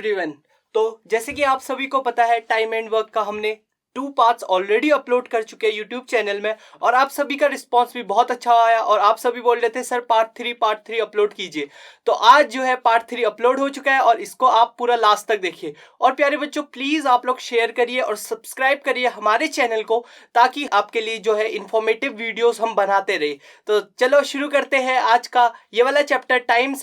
Everyone. तो जैसे कि आप सभी को पता है, टाइम एंड वर्क का हमने 2 पार्ट्स ऑलरेडी अपलोड कर चुके हैं यूट्यूब चैनल में और आप सभी का रिस्पांस भी बहुत अच्छा आया और आप सभी बोल रहे थे सर पार्ट 3 अपलोड कीजिए। तो आज जो है पार्ट 3 अपलोड हो चुका है और इसको आप पूरा लास्ट तक देखिए। और प्यारे बच्चों, प्लीज आप लोग शेयर करिए और सब्सक्राइब करिए हमारे चैनल को, ताकि आपके लिए जो है इंफॉर्मेटिव वीडियोस हम बनाते रहे। तो चलो शुरू करते हैं आज का ये वाला चैप्टर, टाइम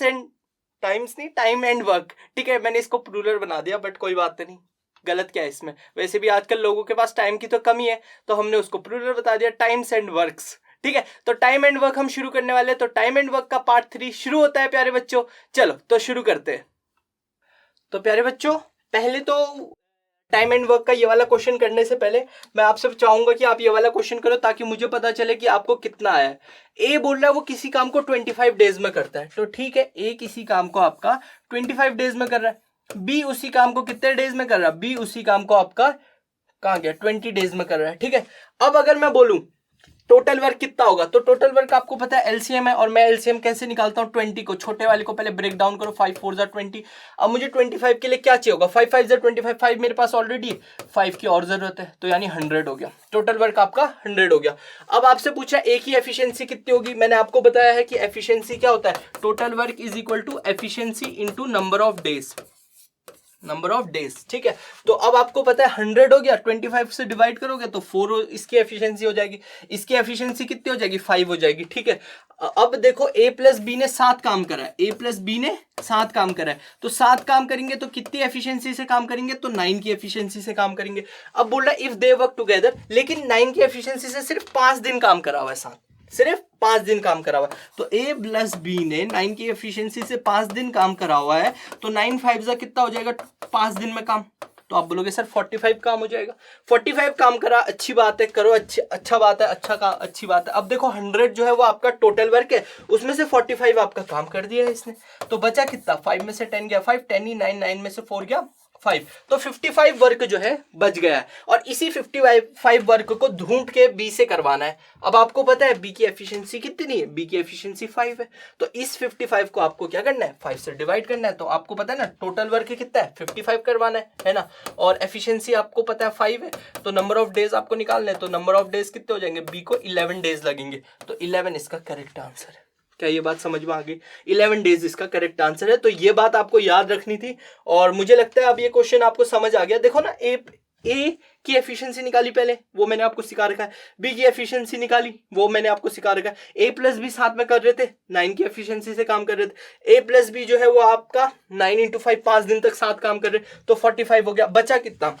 एंड वर्क। ठीक है, मैंने इसको प्लूरल बना दिया बट कोई बात नहीं, गलत क्या है इसमें। वैसे भी आजकल लोगों के पास टाइम की तो कमी है, तो हमने उसको प्लूरल बता दिया, टाइम्स एंड वर्क्स। ठीक है, तो टाइम एंड वर्क हम शुरू करने वाले हैं। तो टाइम एंड वर्क का पार्ट 3 शुरू होता है प्यारे बच्चों। चलो तो शुरू करते हैं। तो प्यारे बच्चों, पहले तो टाइम एंड वर्क का ये वाला क्वेश्चन करने से पहले मैं आपसे चाहूंगा कि आप ये वाला क्वेश्चन करो, ताकि मुझे पता चले कि आपको कितना आया है। ए बोल रहा है वो किसी काम को 25 डेज में करता है, तो ठीक है, ए किसी काम को आपका 25 डेज में कर रहा है। बी उसी काम को कितने डेज में कर रहा है? बी उसी काम को आपका कहाँ गया, 20 डेज में कर रहा है। ठीक है, अब अगर मैं बोलूं टोटल वर्क कितना होगा, तो टोटल वर्क आपको पता है एलसीएम है, और मैं एलसीएम कैसे निकालता हूँ? 20 को, छोटे वाले को पहले ब्रेक डाउन करो, 5 4 20। अब मुझे 25 के लिए क्या चाहिए होगा? 5 5 25, 5 मेरे पास ऑलरेडी है, 5 की और जरूरत है, तो यानी 100 हो गया। टोटल वर्क आपका 100 हो गया। अब आपसे पूछा एक ही एफिशिएंसी कितनी होगी। मैंने आपको बताया है कि एफिशिएंसी क्या होता है, total work is equal to efficiency into number of days. ठीक है, तो अब आपको पता है 100 हो गया, 25 से डिवाइड करोगे तो 4 इसकी एफिशिएंसी हो जाएगी। इसकी एफिशिएंसी कितनी हो जाएगी? 5 हो जाएगी। ठीक है, अब देखो ए प्लस बी ने 7 काम करा है, ए प्लस बी ने 7 काम करा है, तो 7 काम करेंगे तो कितनी एफिशिएंसी से काम करेंगे? तो 9 की एफिशिएंसी से काम करेंगे। अब बोल रहा है इफ दे वर्क टुगेदर, लेकिन 9 की एफिशिएंसी से सिर्फ 5 दिन काम करा हुआ है, 7 सिर्फ 5 दिन काम करा हुआ है। तो ए प्लस बी ने 9 की एफिशिएंसी से 5 दिन काम करा हुआ है, तो 9 5 जा कितना हो जाएगा 5 दिन में काम? तो आप बोलोगे सर 45 काम हो जाएगा। 45 काम करा, अच्छी बात है, करो, अच्छा बात है, अच्छा काम, अच्छी बात है। अब देखो 100 जो है वो आपका टोटल वर्क है, उसमें से 45 आपका काम कर दिया है इसने, तो बचा कितना? 5 में से 10 गया 5, 10 ही 9, 9 में से 4 गया 5, तो 55 वर्क जो है बच गया है। और इसी 55 वर्क को ढूंढ के बी से करवाना है। अब आपको पता है बी की एफिशिएंसी कितनी है? बी की एफिशिएंसी 5 है, तो इस 55 को आपको क्या करना है? 5 से डिवाइड करना है। तो आपको पता है ना टोटल वर्क कितना है? 55 करवाना है ना, और एफिशिएंसी आपको पता है 5 है, तो नंबर ऑफ डेज आपको निकालना है। तो नंबर ऑफ डेज कितने हो जाएंगे? बी को 11 डेज लगेंगे, तो 11 इसका करेक्ट आंसर है। क्या ये बात समझ में आ गई? 11 डेज इसका करेक्ट आंसर है, तो ये बात आपको याद रखनी थी। और मुझे लगता है अब ये क्वेश्चन आपको समझ आ गया। देखो ना, ए की एफिशिएंसी निकाली पहले, वो मैंने आपको सिखा रखा है। बी की एफिशिएंसी निकाली, वो मैंने आपको सिखा रखा है। ए प्लस बी साथ में कर रहे थे, 9 की एफिशिएंसी से काम कर रहे थे। ए प्लस बी जो है वो आपका 9 × 5 5 दिन तक साथ काम कर रहे, तो 45 हो गया। बचा कितना?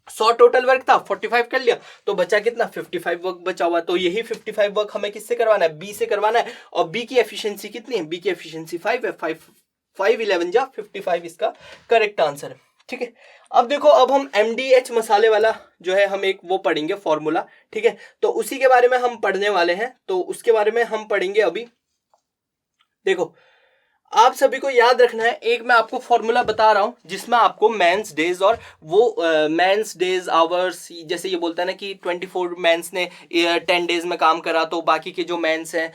100 टोटल वर्क था, 45 कर लिया, तो बचा कितना? 55 वर्क बचा हुआ। तो यही 55 वर्क हमें किससे करवाना है? बी से करवाना है। और बी की एफिशिएंसी कितनी है? बी की एफिशिएंसी 5 है, 5 11 जा 55 इसका करेक्ट आंसर है। ठीक है, अब देखो, अब हम MDH मसाले वाला जो है हम एक वो पढ़ेंगे फॉर्मूला। ठीक है, तो उसी के बारे में हम पढ़ने वाले हैं, तो उसके बारे में हम पढ़ेंगे अभी। देखो, आप सभी को याद रखना है, एक मैं आपको फॉर्मूला बता रहा हूं जिसमें आपको मेंस डेज और वो मेंस डेज आवर्स, जैसे ये बोलता है ना कि 24 मेंस ने 10 डेज में काम करा, तो बाकी के जो मेंस हैं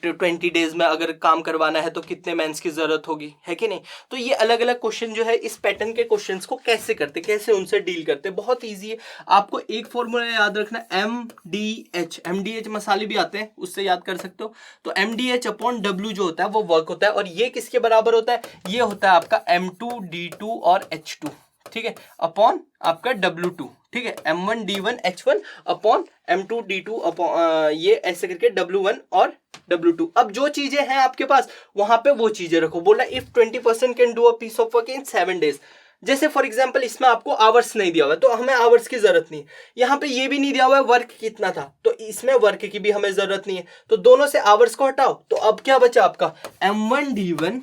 20 डेज में अगर काम करवाना है तो कितने मेंस की जरूरत होगी, है कि नहीं? तो ये अलग अलग क्वेश्चन जो है, इस पैटर्न के क्वेश्चन को कैसे करते, कैसे उनसे डील करते, बहुत ईजी है। आपको एक फॉर्मूला याद रखना, MDH मसाले भी आते हैं, उससे याद कर सकते हो। तो MDH अपॉन W जो होता है वो वर्क होता है, और ये किसके बराबर होता है? ये होता है आपका M2 D2 और H2, ठीक है, अपॉन आपका W2। ठीक है, M1 D1 H1 upon M2 D2 upon ये ऐसे करके W1 और W2। अब जो चीजें हैं आपके पास वहां पे वो चीजें रखो। बोला if 20% can do a piece of work in 7 days. जैसे फॉर एग्जांपल इसमें आपको आवर्स नहीं दिया हुआ है, तो हमें आवर्स की जरूरत नहीं है। यहाँ पे ये भी नहीं दिया हुआ है वर्क कितना था, तो इसमें वर्क की भी हमें जरूरत नहीं है। तो दोनों से आवर्स को हटाओ, तो अब क्या बचा आपका? M1 D1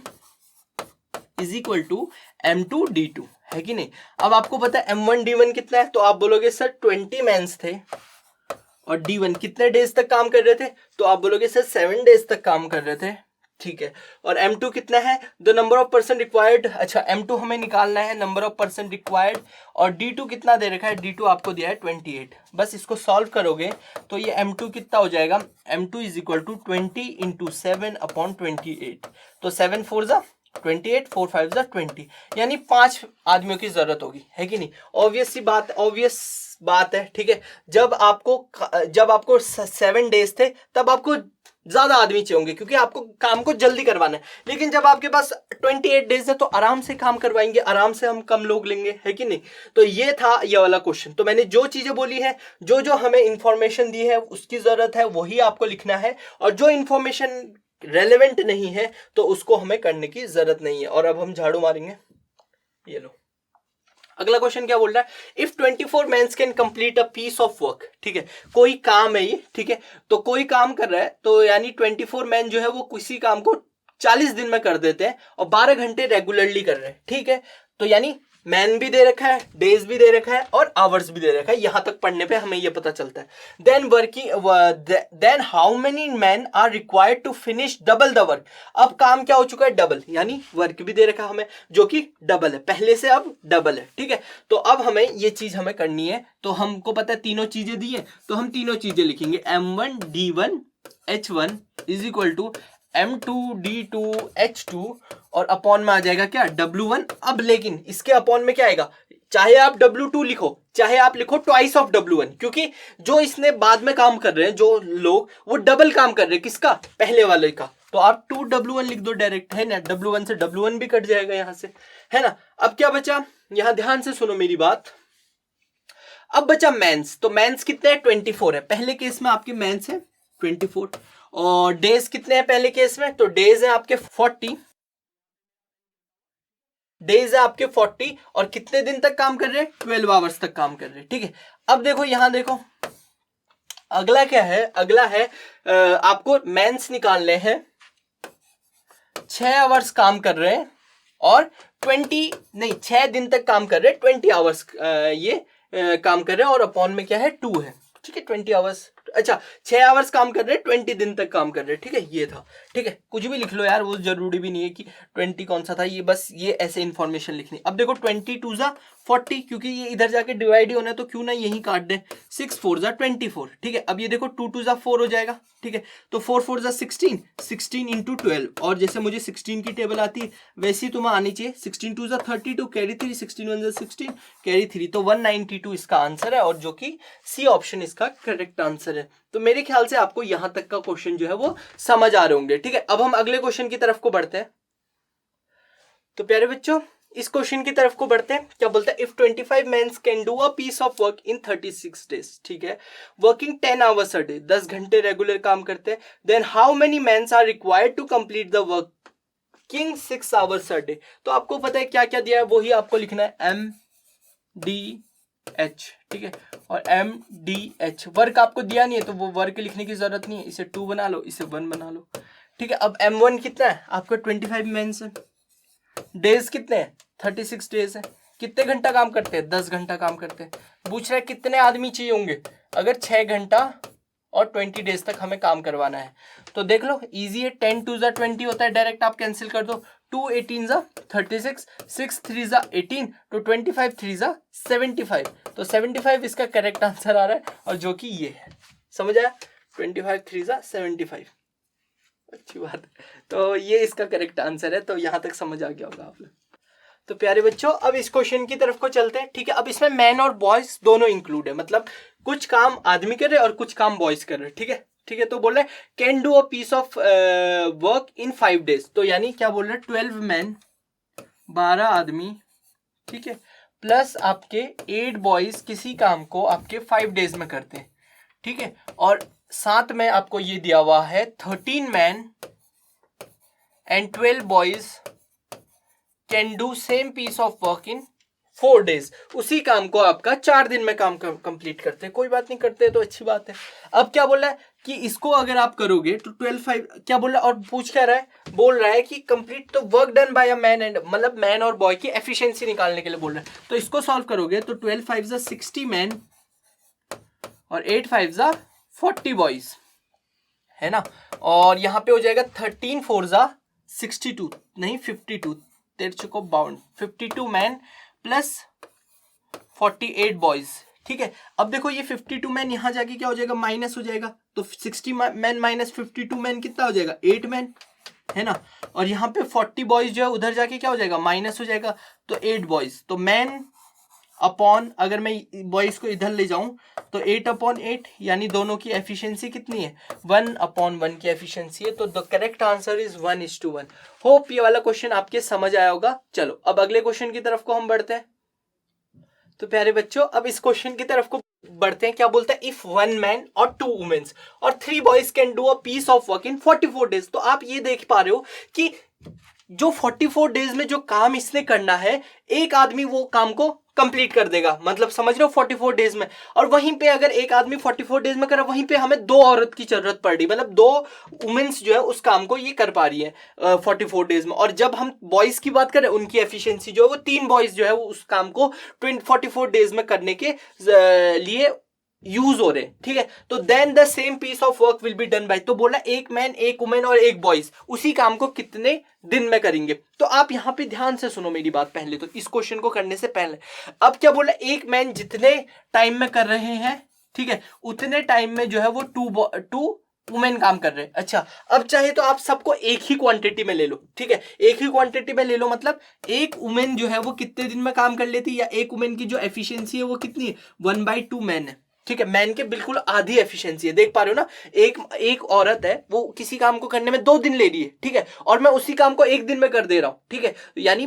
is equal to M2 D2, है कि नहीं? अब आपको पता है M1 D1 कितना है, तो आप बोलोगे सर 20 मेंस थे, और D1 कितने डेज तक काम कर रहे थे, तो आप बोलोगे सर 7 डेज तक काम कर रहे थे। ठीक है, और M2 कितना है? The number of person required. अच्छा, M2 हमें निकालना है, नंबर ऑफ पर्सन रिक्वायर्ड, और D2 कितना दे रखा है? D2 आपको दिया है 28। बस इसको सॉल्व करोगे तो ये M2 कितना हो जाएगा? M2 is equal to 20 × 7 upon 28। तो 7 4 जा 28, 4 5 जा 20, यानी 5 आदमियों की जरूरत होगी, है कि नहीं? ऑब्वियस बात है, ठीक है। जब आपको 7 डेज थे तब आपको ज्यादा आदमी चाहिए होंगे, क्योंकि आपको काम को जल्दी करवाना है। लेकिन जब आपके पास 28 डेज है तो आराम से काम करवाएंगे, आराम से हम कम लोग लेंगे, है कि नहीं? तो ये था ये वाला क्वेश्चन। तो मैंने जो चीजें बोली है, जो हमें इंफॉर्मेशन दी है उसकी जरूरत है वही आपको लिखना है, और जो इंफॉर्मेशन रेलेवेंट नहीं है तो उसको हमें करने की जरूरत नहीं है। और अब हम झाड़ू मारेंगे। ये लो, अगला क्वेश्चन क्या बोल रहा है? If 24 mens can complete a piece of work, ठीक है, कोई काम है ये, ठीक है, तो कोई काम कर रहा है, तो यानी 24 मैन जो है वो किसी काम को 40 दिन में कर देते हैं और 12 घंटे रेगुलरली कर रहे हैं, ठीक है। तो यानी मैन भी दे रखा है, डेज भी दे रखा है और आवर्स भी दे रखा है, यहां तक पढ़ने पे हमें ये पता चलता है। Then how many man are required to finish double the work. अब काम क्या हो चुका है? डबल, यानी वर्क भी दे रखा हमें जो कि डबल है, पहले से अब डबल है, ठीक है। तो अब हमें ये चीज हमें करनी है, तो हमको पता है तीनों चीजें दी है, तो हम तीनों चीजें लिखेंगे। M1 D1 H1 is equal to M2 D2 H2 और अपॉन में आ जाएगा क्या? W1। अब लेकिन इसके अपॉन में क्या आएगा? चाहे आप W2 लिखो, चाहे आप लिखो ट्वाइस ऑफ W1, क्योंकि जो इसने बाद में काम कर रहे हैं जो लोग, वो डबल काम कर रहे हैं। किसका? पहले वाले का। तो आप 2W1 लिख दो डायरेक्ट, है ना? W1 से W1 भी कट जाएगा यहां से, है ना? अब क्या बचा? यहां ध्यान से सुनो मेरी बात। अब बचा मेंस। तो मेंस कितने हैं? 24 है। पहले केस में आपके मेंस है 24, और डेज कितने हैं पहले केस में? तो डेज है आपके 40, डेज है आपके 40, और कितने दिन तक काम कर रहे हैं? 12 आवर्स तक काम कर रहे हैं, ठीक है। अब देखो यहां देखो, अगला क्या है? अगला है आपको मेंस निकालने हैं। 6 आवर्स काम कर रहे हैं और 6 दिन तक काम कर रहे हैं, 20 आवर्स काम कर रहे हैं, और अपॉन में क्या है? 2 है, ठीक है। 20 आवर्स, अच्छा 6 आवर्स काम कर रहे हैं, 20 दिन तक काम कर रहे हैं, ठीक है। ये था, ठीक है। कुछ भी लिख लो यार, वो जरूरी भी नहीं है कि 20 कौन सा था, ये बस ये ऐसे इंफॉर्मेशन लिखनी। अब देखो 22 जा 40, क्योंकि ये इधर जाके डिवाइड ही होना है तो क्यों ना यही काट दे। 6 4 जा 24, ठीक है। अब ये देखो 2 2 जा 4 हो जाएगा, ठीक है। तो 4 4 जा 16, 16 इंटू 12, और जैसे मुझे 16 की टेबल आती है वैसी तुम्हें आनी चाहिए। 16 2 जा 32, कैरी 3, 16 1 जा 16, कैरी 3, तो 192 इसका आंसर है, और जो कि सी ऑप्शन इसका करेक्ट आंसर है। तो मेरे ख्याल से आपको यहां तक का क्वेश्चन जो है वो समझ आ रहे होंगे, ठीक है। अब हम अगले क्वेश्चन की तरफ को बढ़ते हैं। तो प्यारे बच्चों, इस क्वेश्चन की तरफ को बढ़ते हैं। क्या बोलता है? If 25 mens can do a piece of work in 36 days, ठीक है, वर्किंग 10 आवर्स अ डे, 10 घंटे रेगुलर काम करते हैं, then how many mens are required to complete the working 6 hours a day. तो आपको पता है क्या क्या दिया है, वही आपको लिखना है। MDH, ठीक है, और MDH। वर्क आपको दिया नहीं है तो वो वर्क लिखने की जरूरत नहीं है, इसे 2 बना लो, इसे 1 बना लो, ठीक है। अब M1 कितना है? आपका 25 मेंस है। डेज कितने हैं? 36 डेज है। कितने घंटा काम करते हैं? 10 घंटा काम करते हैं। पूछ रहा है कितने आदमी चाहिए होंगे? अगर 6 घंटा और 20 डेज तक हमें काम करवाना है, तो देख लो इजी है। 10 2 जा 20 होता है, डायरेक्ट आप कैंसिल कर दो। 2 18 जा 36, 6 3 जा 18, तो 25 3 जा 75, तो 75 इसका करेक्ट आंसर आ रहा है, और जो कि ये है। समझ आया? 25 3 जा 75, अच्छी बात है। तो ये इसका करेक्ट आंसर है, तो यहां तक समझ आ गया होगा आप लोग। तो प्यारे बच्चों, अब इस क्वेश्चन की तरफ को चलते हैं, ठीक है। अब इसमें मैन और बॉयज दोनों इंक्लूड है, मतलब कुछ काम आदमी कर रहे हैं और कुछ काम बॉयज कर रहे हैं, ठीक है, ठीक है। तो बोल रहे हैं can do a piece of work in 5 days, तो यानी क्या बोल रहे हैं? 12 मैन, 12 आदमी, ठीक है, प्लस आपके 8 बॉयज किसी काम को आपके 5 डेज में करते हैं, ठीक है। और साथ में आपको ये दिया हुआ है 13 man and 12 boys can do same piece of work in 4 days. उसी काम को आपका 4 दिन में काम कंप्लीट करते हैं। कोई बात नहीं, करते हैं तो अच्छी बात है। अब क्या बोल रहा है कि इसको अगर आप करोगे तो 12 5 क्या बोल रहा है, और पूछ क्या रहा है? बोल रहा है कि कंप्लीट तो work done by a man and, मतलब मैन और बॉय की एफिशिएंसी निकालने के लिए बोल रहा है। तो इसको सॉल्व करोगे तो 12 5 जा 60 मैन और 8 5 जा 40 बॉयज, है ना। और यहां पे हो जाएगा 13 4 जा 62, नहीं 52, 52 मैन प्लस 48 बॉयज, ठीक है। अब देखो ये 52 मैन यहां जाके क्या हो जाएगा? माइनस हो जाएगा, तो 60 मैन माइनस 52 मैन कितना हो जाएगा? 8 मैन, है ना, और यहाँ पे 40 बॉयज जो है उधर जाके क्या हो जाएगा, माइनस हो जाएगा, तो 8 बॉयज, तो मैन अपॉन, अगर मैं बॉयज को इधर ले जाऊं तो 8/8, यानी दोनों की एफिशिएंसी कितनी है, 1/1 की एफिशिएंसी है, तो the correct answer is 1:1। Hope ये वाला क्वेश्चन आपके समझ आया होगा। चलो अब अगले क्वेश्चन की तरफ को हम बढ़ते हैं। तो प्यारे बच्चों अब इस क्वेश्चन की तरफ को बढ़ते हैं। क्या बोलता है, इफ 1 मैन और 2 वुमेन्स और 3 boys can do a piece of work in 44 days. तो आप ये देख पा रहे हो कि जो 44 डेज में जो काम इसने करना है, एक आदमी वो काम को कंप्लीट कर देगा, मतलब समझ रहे हो 44 डेज में। और वहीं पे अगर एक आदमी 44 डेज में कर रहा है, वहीं पे हमें 2 औरत की जरूरत पड़ रही, मतलब 2 वुमेन्स जो है उस काम को ये कर पा रही है 44 डेज में। और जब हम बॉयज की बात करें, उनकी एफिशिएंसी जो है वो 3 बॉयज जो है वो उस काम को 44 डेज में करने के लिए यूज हो रहे, ठीक है। तो then the same piece of work will be done by, तो बोला एक मैन, एक वुमेन और एक बॉयज उसी काम को कितने दिन में करेंगे। तो आप यहां पे ध्यान से सुनो मेरी बात पहले, तो इस क्वेश्चन को करने से पहले अब क्या बोला, एक मैन जितने टाइम में कर रहे हैं, ठीक है, उतने टाइम में जो है वो टू वुमेन काम कर रहे हैं। अच्छा, अब चाहे तो आप सबको एक ही क्वांटिटी में ले लो, ठीक है, एक ही क्वांटिटी में ले लो, मतलब एक वुमेन जो है वो कितने दिन में काम कर लेती, या एक वुमेन की जो एफिशिएंसी है वो कितनी है, 1/2 मैन है, ठीक है। मैन के बिल्कुल आधी एफिशिएंसी है, देख पा रहे हो ना, एक औरत है वो किसी काम को करने में 2 दिन ले रही है, ठीक है, और मैं उसी काम को 1 दिन में कर दे रहा हूं, ठीक है, यानी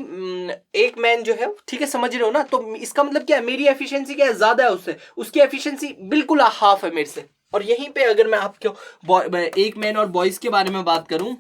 एक मैन जो है, ठीक है, समझ रहे हो ना। तो इसका मतलब क्या है, मेरी एफिशिएंसी क्या है, ज्यादा है उससे, उसकी एफिशिएंसी बिल्कुल हाफ है मेरे से। और यहीं पे अगर मैं आपको एक मैन और बॉयज के बारे में बात करूं,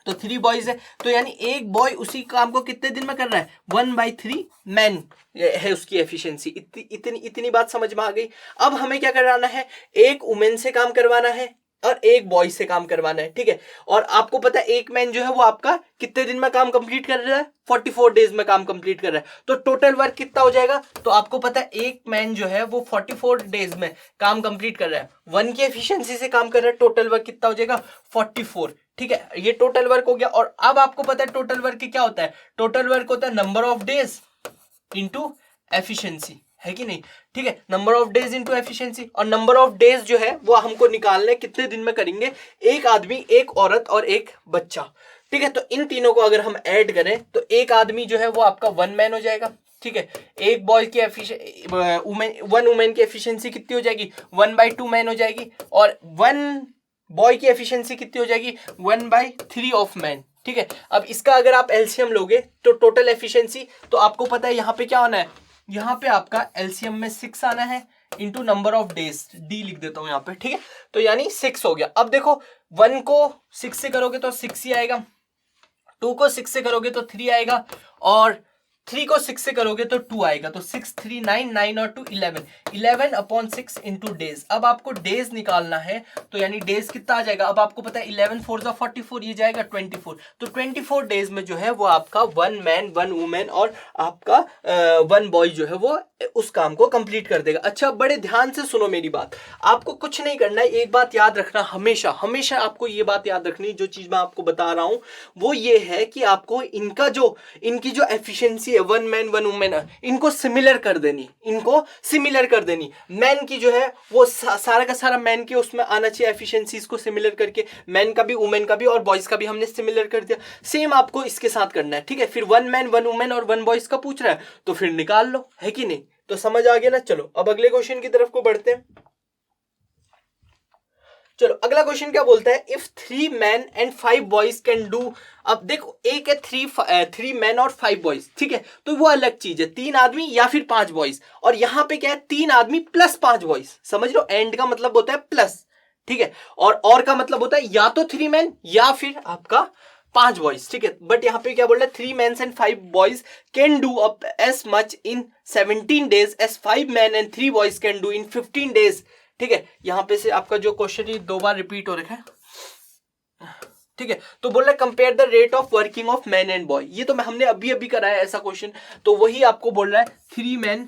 तो 3 बॉयज है, तो यानी एक बॉय उसी काम को कितने दिन में कर रहा है, 1/3 मैन है उसकी एफिशिएंसी। इतनी बात समझ में आ गई। अब हमें क्या करवाना है, एक वुमेन से काम करवाना है और एक बॉय से काम करवाना है, ठीक है। और आपको पता है एक मैन जो है वो आपका कितने दिन में काम कंप्लीट कर रहा है, 44 डेज में काम कंप्लीट कर रहा है, तो टोटल वर्क कितना हो जाएगा। तो आपको पता है एक मैन जो है वो 44 डेज में काम कंप्लीट कर रहा है, 1 की एफिशिएंसी से काम कर रहा है, टोटल वर्क कितना हो जाएगा, 44, ठीक है, ये टोटल वर्क हो गया। और अब आपको पता है टोटल वर्क क्या होता है, टोटल वर्क होता है number of days into efficiency, है कि नहीं, ठीक है, number of days into efficiency. और नंबर ऑफ डेज जो है वो हमको निकालने कितने दिन में करेंगे, एक आदमी, एक औरत और एक बच्चा, ठीक है। तो इन तीनों को अगर हम ऐड करें तो एक आदमी जो है वो आपका 1 मैन हो जाएगा, ठीक है, एक बॉय की वन वुमेन की एफिशिएंसी कितनी हो जाएगी, 1/2 मैन हो जाएगी, और 1 बॉय की एफिशिएंसी कितनी हो जाएगी, 1/3 ऑफ मैन, ठीक है। अब इसका अगर आप एलसीएम लोगे तो टोटल एफिशिएंसी, तो आपको पता है यहाँ पे क्या होना है, यहाँ पे आपका एलसीएम में 6 आना है into number of days, D लिख देता हूं यहाँ पे, ठीक है, तो यानी 6 हो गया। अब देखो 1 को 6 से करोगे तो 6 ही आएगा, 2 को 6 से करोगे तो 3 आएगा, और 3 को 6 से करोगे तो 2 आएगा, तो 6 3 9 9 और 2 11/6 इंटू डेज। अब आपको डेज निकालना है, तो यानी डेज कितना आ जाएगा, अब आपको पता है 11 4 44, ये जाएगा 24, तो 24 डेज में जो है वो आपका 1 मैन 1 वुमेन और आपका 1 बॉय जो है वो उस काम को कंप्लीट कर देगा। अच्छा, बड़े ध्यान से सुनो मेरी बात, आपको कुछ नहीं करना है, एक बात याद रखना, हमेशा हमेशा आपको ये बात याद रखनी, जो चीज मैं आपको बता रहा हूं वो ये है कि आपको इनकी जो एफिशिएंसी है 1 मैन 1 वुमेन, इनको सिमिलर कर देनी, इनको सिमिलर कर देनी। मैन की जो है वो सारा का सारा मैन के उसमें आना चाहिए एफिशिएंसी, इसको सिमिलर करके मैन का भी, वुमेन का भी और बॉयज का भी हमने सिमिलर कर दिया। सेम आपको इसके साथ करना है, ठीक है। फिर 1 मैन 1 वुमेन और 1 बॉयज का पूछ रहा है तो फिर निकाल लो, है कि नहीं, तो समझ आ गया ना। चलो अब अगले क्वेश्चन की तरफ को बढ़ते हैं। चलो अगला क्वेश्चन क्या बोलता है, if 3 man and 5 boys can do. अब देखो एक है 3 मैन और 5 बॉयज, ठीक है, तो वो अलग चीज है, 3 आदमी या फिर 5 बॉयज, और यहां पे क्या है 3 आदमी प्लस 5 बॉयज, समझ लो, एंड का मतलब होता है प्लस, ठीक है, और का मतलब होता है या तो 3 मैन या फिर आपका 5 बॉयज, ठीक है। बट यहाँ पे क्या बोल रहा है, 3 man and 5 boys can do up as much in 17 days as 5 man and 3 boys can do in 15 days, ठीक है। यहां पे से आपका जो क्वेश्चन है 2 बार रिपीट हो रखा है, ठीक है। तो बोल रहा है compare the rate of working of man and boy, ये तो हमने अभी अभी कराया ऐसा क्वेश्चन, तो वही आपको बोल रहा है 3 मैन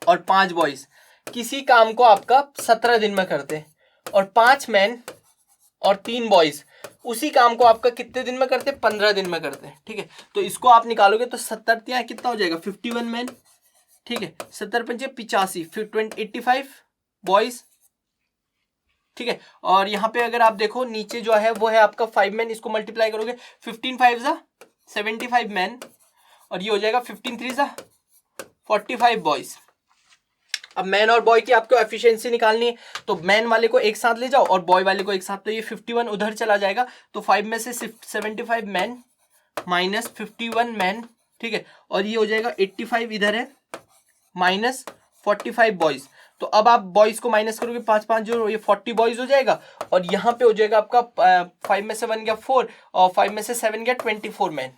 और 5 बॉयज किसी काम को आपका 17 दिन में करते हैं, और 5 मैन और 3 बॉयज उसी काम को आपका कितने दिन में करते हैं, 15 दिन में करते हैं, ठीक है। तो इसको आप निकालोगे तो 70 कितना हो जाएगा, 51 मैन, ठीक है, 70 पंजे 85, फिर 85 बॉयज ठीक है। और यहाँ पे अगर आप देखो नीचे जो है वो है आपका 5 मैन, इसको मल्टीप्लाई करोगे 15 5 जा 75 मैन, और ये हो जाएगा 15 3 जा 45 बॉयज। अब मैन और बॉय की आपको एफिशिएंसी निकालनी है, तो मैन वाले को एक साथ ले जाओ और बॉय वाले को एक साथ, तो ये 51 उधर चला जाएगा, तो 5 में से 75 मैन माइनस 51 मैन, ठीक है, और ये हो जाएगा 85 इधर है माइनस 45 बॉयज। तो अब आप बॉयज को माइनस करोगे 5 5 जो ये 40 बॉयज हो जाएगा, और यहाँ पे हो जाएगा आपका 5 में से 1 गया 4 और 5 में से 7 गया 24 मैन,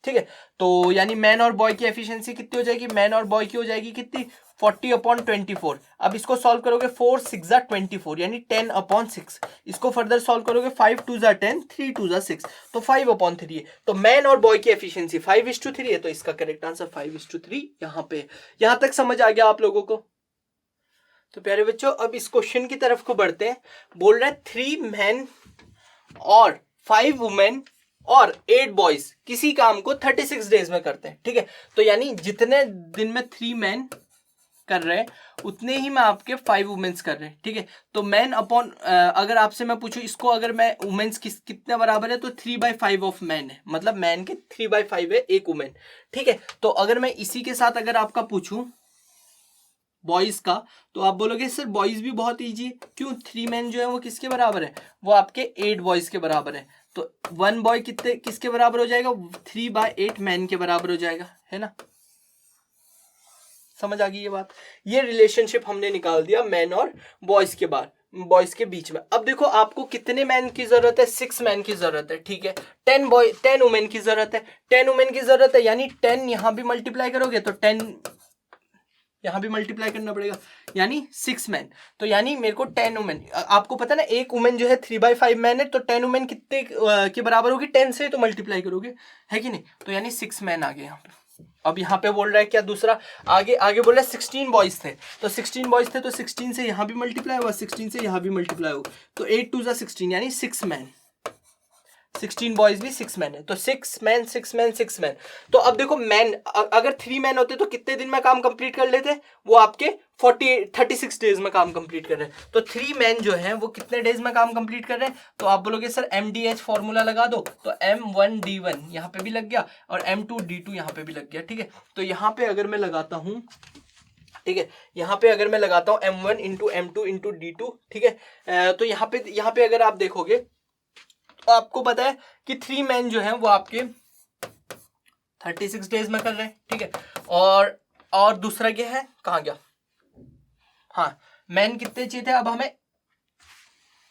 ठीक है। तो यानी मैन और बॉय की एफिशिएंसी कितनी हो जाएगी, मैन और बॉय की हो जाएगी कितनी 40/24। अब इसको सॉल्व करोगे 4 6 जा 24 यानी 10/6। इसको फर्दर सॉल्व करोगे 5 2 जा 10 3 2 जा 6, तो 5/3 है। तो मैन और बॉय की एफिशिएंसी 5:3 है, तो इसका करेक्ट आंसर 5:3 यहाँ पे। यहां तक समझ आ गया आप लोगों को? तो प्यारे बच्चों अब इस क्वेश्चन की तरफ को बढ़ते हैं। बोल रहा है 3 मैन और 5 वुमेन और 8 बॉयज किसी काम को 36 डेज में करते हैं, ठीक है। तो यानी जितने दिन में 3 मैन कर रहे हैं उतने ही मैं आपके 5 वुमेन्स कर रहे हैं, ठीक है। तो मैन अपॉन अगर आपसे मैं पूछूं इसको अगर मैं वुमेन्स कितने बराबर है, तो 3/5 ऑफ मैन है, मतलब मैन के 3/5 है एक वुमेन, ठीक है। तो अगर मैं इसी के साथ अगर आपका पूछूं बॉयज का, तो आप बोलोगे सर बॉयज भी बहुत इजी है, क्यों 3 मैन जो है वो किसके बराबर है, वो आपके 8 बॉयज के बराबर है। तो 1 बॉय किसके बराबर हो जाएगा, 3/8 मैन के बराबर हो जाएगा, है ना। समझ आ गई ये बात? ये रिलेशनशिप हमने निकाल दिया मैन और बॉयज के बॉयज के बीच में। अब देखो आपको कितने मैन की जरूरत है, 6 मैन की जरूरत है, ठीक है। 10 वुमेन की जरूरत है, 10 वुमेन की जरूरत है, यानी 10 यहां भी मल्टीप्लाई करोगे तो 10 यहां भी मल्टीप्लाई करना पड़ेगा, यानी 6 मैन। तो यानी मेरे को 10 वुमेन, आपको पता ना एक वुमेन जो है 3/5 मैन है, तो 10 वुमेन कितने के बराबर होगी, 10 से तो मल्टीप्लाई करोगे, है कि नहीं। तो यानी 6 मैन आ गए यहाँ पे। अब यहाँ पे बोल रहा है क्या दूसरा, आगे बोल रहा है 16 बॉयज थे, तो 16 बॉयज थे तो 16 से यहाँ भी मल्टीप्लाई हुआ, 16 से यहाँ भी मल्टीप्लाई हुआ, तो 8 2 जा 16 यानी 6 मैन। 16 बॉयज भी 6 मैन है, तो 6 मैन 6 मैन 6 मैन। तो अब देखो मैन अगर 3 मैन होते तो कितने दिन में काम कंप्लीट कर लेते, वो आपके 36 डेज में काम कंप्लीट कर रहे हैं। तो 3 मैन जो है वो कितने डेज में काम कंप्लीट कर रहे हैं, तो आप बोलोगे सर MDH फॉर्मूला लगा दो, तो M1D1 यहाँ पे भी लग गया और M2D2 यहाँ पे भी लग गया, ठीक है। तो यहाँ पे अगर मैं लगाता हूँ, ठीक है, यहाँ पे अगर मैं लगाता हूँ M1 into M2 into D2, ठीक है, तो यहाँ पे अगर आप देखोगे तो आपको पता है कि 3 मैन जो है वो आपके 36 डेज में कर रहे हैं, ठीक है। और दूसरा क्या है, कहाँ गया, हाँ मैन कितने चाहिए थे, अब हमें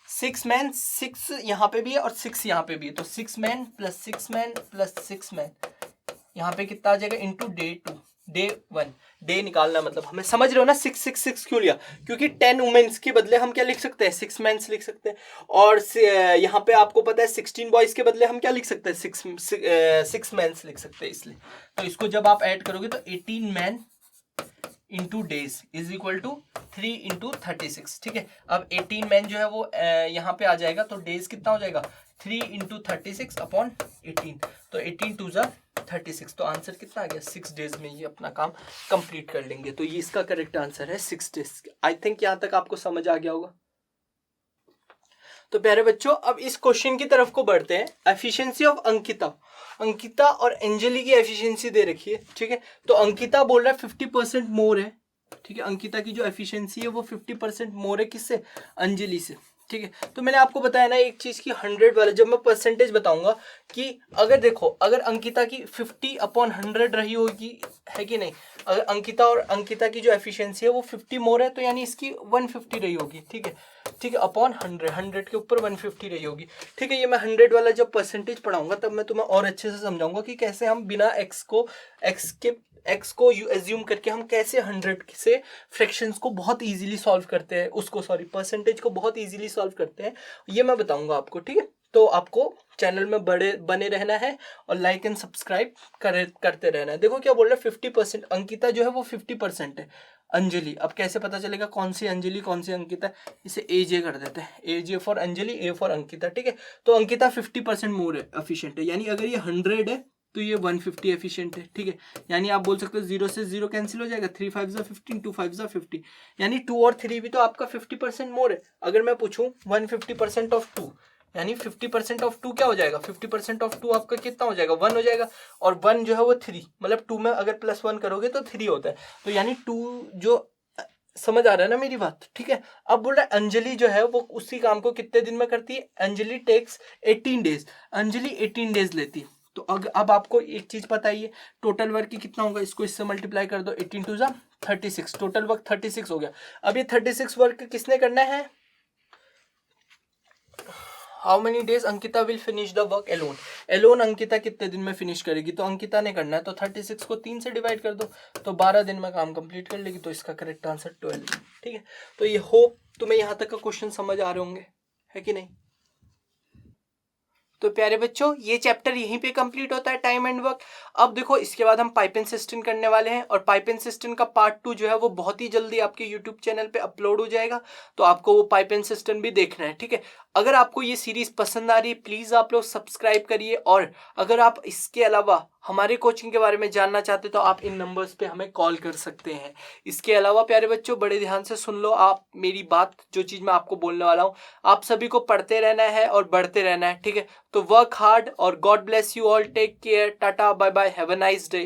6 मैन, 6 यहाँ पे भी है और 6 यहाँ पे भी है, तो 6 man plus 6 man plus 6 man यहाँ पे कितना आ जाएगा इंटू डे 1 डे निकालना, मतलब हमें समझ रहे हो ना 6 क्यों लिया, क्योंकि 10 वुमेन्स के बदले हम क्या लिख सकते हैं, 6 मैन्स लिख सकते हैं। और यहाँ पे आपको पता है 16 बॉयज के बदले हम क्या लिख सकते हैं, 6 मैन्स लिख सकते हैं, इसलिए तो इसको जब आप ऐड करोगे तो 18 man into days is equal to 3 into 36, ठीक है। अब 18 मैन जो है वो यहाँ पे आ जाएगा, तो डेज कितना हो जाएगा 3 इंटू 36 अपॉन 18, तो 18 2 जा 36, तो आंसर कितना आ गया 6 डेज में ये अपना काम कंप्लीट कर लेंगे। तो ये इसका करेक्ट आंसर है 6 डेज। आई थिंक यहाँ तक आपको समझ आ गया होगा। तो प्यारे बच्चों अब इस क्वेश्चन की तरफ को बढ़ते हैं। एफिशिएंसी ऑफ अंकिता और अंजलि की एफिशिएंसी दे रखी है, ठीक है। तो अंकिता बोल रहा है 50% मोर है, ठीक है। अंकिता की जो एफिशिएंसी है वो 50% मोर है, किससे, अंजलि से, ठीक है। तो मैंने आपको बताया ना एक चीज की 100 वाला, जब मैं परसेंटेज बताऊंगा कि अगर देखो अगर अंकिता की 50/100 रही होगी, है कि नहीं, अगर अंकिता की जो एफिशिएंसी है वो 50 मोर है, तो यानी इसकी 150 रही होगी, ठीक है, ठीक है, अपॉन 100 के ऊपर 150 रही होगी, ठीक है। ये मैं 100 वाला जब परसेंटेज पढ़ाऊंगा तब मैं तुम्हें और अच्छे से समझाऊंगा कि कैसे हम बिना एक्स को एज्यूम करके हम कैसे 100 से फ्रैक्शंस को बहुत इजीली सॉल्व करते हैं, उसको सॉरी परसेंटेज को बहुत इजीली सॉल्व करते हैं, ये मैं बताऊंगा आपको, ठीक है। तो आपको चैनल में बने रहना है और लाइक एंड सब्सक्राइब करते रहना है। देखो क्या बोल रहे हैं 50%, अंकिता जो है वो 50% है, अंजलि, अब कैसे पता चलेगा कौन सी अंजलि कौन सी अंकिता, इसे AJ कर देते हैं, AJ for Anjali, A for Ankita, ठीक है। तो अंकिता 50% मोर है एफिशिएंट है, यानी अगर ये 100 है तो ये 150 एफिशिएंट है, ठीक है। यानी आप बोल सकते हो 0 से 0 कैंसिल हो जाएगा, 3 5 15, 2 5 50, यानी 2 और 3 भी तो आपका 50% मोर है। अगर मैं पूछूं 150% ऑफ 2, यानी 50% ऑफ 2 क्या हो जाएगा, 50% ऑफ 2 आपका कितना हो जाएगा, 1 हो जाएगा, और 1 जो है वो 3, मतलब 2 में अगर +1 करोगे तो 3 होता है, तो यानी 2 जो, समझ आ रहा है ना मेरी बात, ठीक है। अब बोल रहा है अंजलि जो है वो उसी काम को कितने दिन में करती है, Anjali takes 18 days, Anjali 18 days लेती है। तो अब आपको एक चीज बताइए, टोटल वर्क कितना होगा, इसको इससे मल्टीप्लाई कर दो, 18 2 36, टोटल वर्क 36 हो गया। अब ये 36 वर्क किसने करना है, how many days Ankita will finish the work alone, alone Ankita कितने दिन में फिनिश करेगी, तो अंकिता ने करना है, तो 36 को 3 से डिवाइड कर दो, तो 12 दिन में काम कंप्लीट कर लेगी, तो इसका करेक्ट आंसर 12, ठीक है। तो ये होप तुम्हें यहाँ तक का क्वेश्चन समझ आ रहे होंगे, है कि नहीं। तो प्यारे बच्चों ये चैप्टर यहीं पे कंप्लीट होता है, टाइम एंड वर्क। अब देखो इसके बाद हम पाइप एंड सिस्टम करने वाले हैं, और पाइप एंड सिस्टम का पार्ट 2 जो है वो बहुत ही जल्दी आपके यूट्यूब चैनल पे अपलोड हो जाएगा, तो आपको वो पाइप एंड सिस्टम भी देखना है, ठीक है। अगर आपको ये सीरीज पसंद आ रही है प्लीज आप लोग सब्सक्राइब करिए, और अगर आप इसके अलावा हमारे कोचिंग के बारे में जानना चाहते तो आप इन नंबर्स पे हमें कॉल कर सकते हैं। इसके अलावा प्यारे बच्चों बड़े ध्यान से सुन लो आप मेरी बात, जो चीज मैं आपको बोलने वाला हूँ, आप सभी को पढ़ते रहना है और बढ़ते रहना है, ठीक है। तो वर्क हार्ड और god bless you all, take care, tata bye bye, have a nice day.